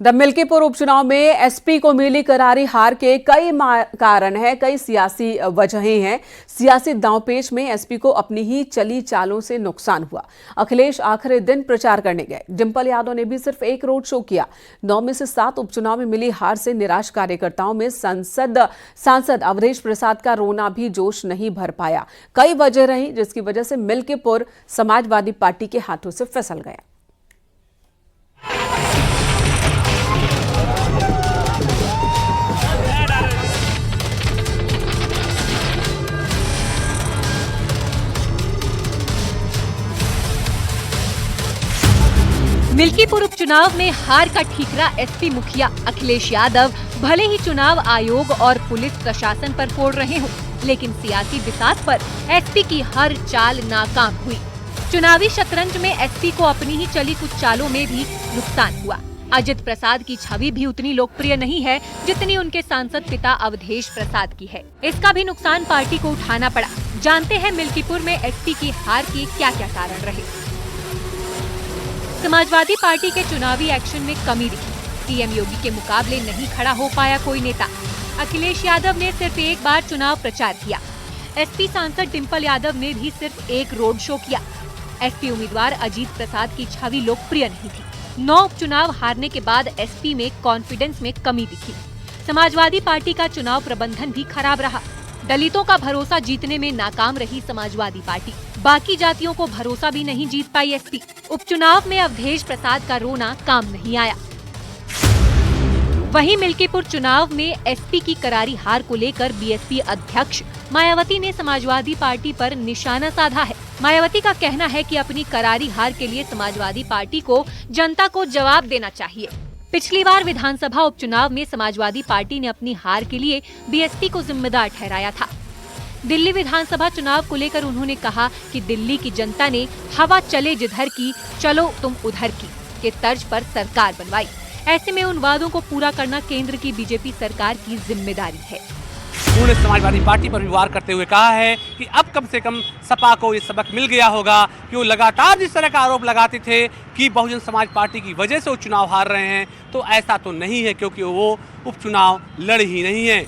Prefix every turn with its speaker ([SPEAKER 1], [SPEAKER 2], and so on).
[SPEAKER 1] The Milkipur उपचुनाव में SP को मिली करारी हार के कई कारण हैं, कई सियासी वजहें हैं। सियासी दांवपेच में एसपी को अपनी ही चली चालों से नुकसान हुआ। अखिलेश आखिरी दिन प्रचार करने गए। डिंपल यादव ने भी सिर्फ एक रोड शो किया। 9 में से 7 उपचुनाव में मिली हार से निराश कार्यकर्ताओं में सांसद अवधेश प्रसाद का रोना भी जोश नहीं भर पाया। कई वजह रही, जिसकी वजह से मिल्कीपुर समाजवादी पार्टी के हाथों से फिसल गया।
[SPEAKER 2] मिल्कीपुर उपचुनाव में हार का ठीकरा एसपी मुखिया अखिलेश यादव भले ही चुनाव आयोग और पुलिस प्रशासन पर फोड़ रहे हों, लेकिन सियासी बिसात पर एसपी की हर चाल नाकाम हुई। चुनावी शतरंज में एसपी को अपनी ही चली कुछ चालों में भी नुकसान हुआ। अजित प्रसाद की छवि भी उतनी लोकप्रिय नहीं है जितनी उनके सांसद पिता अवधेश प्रसाद की है। इसका भी नुकसान पार्टी को उठाना पड़ा। जानते हैं मिल्कीपुर में एसपी की हार के क्या क्या कारण रहे। समाजवादी पार्टी के चुनावी एक्शन में कमी दिखी। सीएम योगी के मुकाबले नहीं खड़ा हो पाया कोई नेता। अखिलेश यादव ने सिर्फ एक बार चुनाव प्रचार किया। एसपी सांसद डिंपल यादव ने भी सिर्फ एक रोड शो किया। एसपी उम्मीदवार अजीत प्रसाद की छवि लोकप्रिय नहीं थी। 9 उपचुनाव हारने के बाद एसपी में कॉन्फिडेंस में कमी दिखी। समाजवादी पार्टी का चुनाव प्रबंधन भी खराब रहा। दलितों का भरोसा जीतने में नाकाम रही समाजवादी पार्टी। बाकी जातियों को भरोसा भी नहीं जीत पाई एसपी। उपचुनाव में अवधेश प्रसाद का रोना काम नहीं आया। वहीं मिल्कीपुर चुनाव में एसपी की करारी हार को लेकर बीएसपी अध्यक्ष मायावती ने समाजवादी पार्टी पर निशाना साधा है। मायावती का कहना है कि अपनी करारी हार के लिए समाजवादी पार्टी को जनता को जवाब देना चाहिए। पिछली बार विधानसभा उपचुनाव में समाजवादी पार्टी ने अपनी हार के लिए बीएसपी को जिम्मेदार ठहराया था। दिल्ली विधानसभा चुनाव को लेकर उन्होंने कहा कि दिल्ली की जनता ने हवा चले जिधर की चलो तुम उधर की के तर्ज पर सरकार बनवाई। ऐसे में उन वादों को पूरा करना केंद्र की बीजेपी सरकार की जिम्मेदारी है।
[SPEAKER 3] उन्होंने समाजवादी पार्टी पर भी वार करते हुए कहा है कि अब कम से कम सपा को ये सबक मिल गया होगा कि वो लगातार जिस तरह का आरोप लगाते थे कि बहुजन समाज पार्टी की वजह से वो चुनाव हार रहे हैं, तो ऐसा तो नहीं है, क्योंकि वो उपचुनाव लड़ ही नहीं है।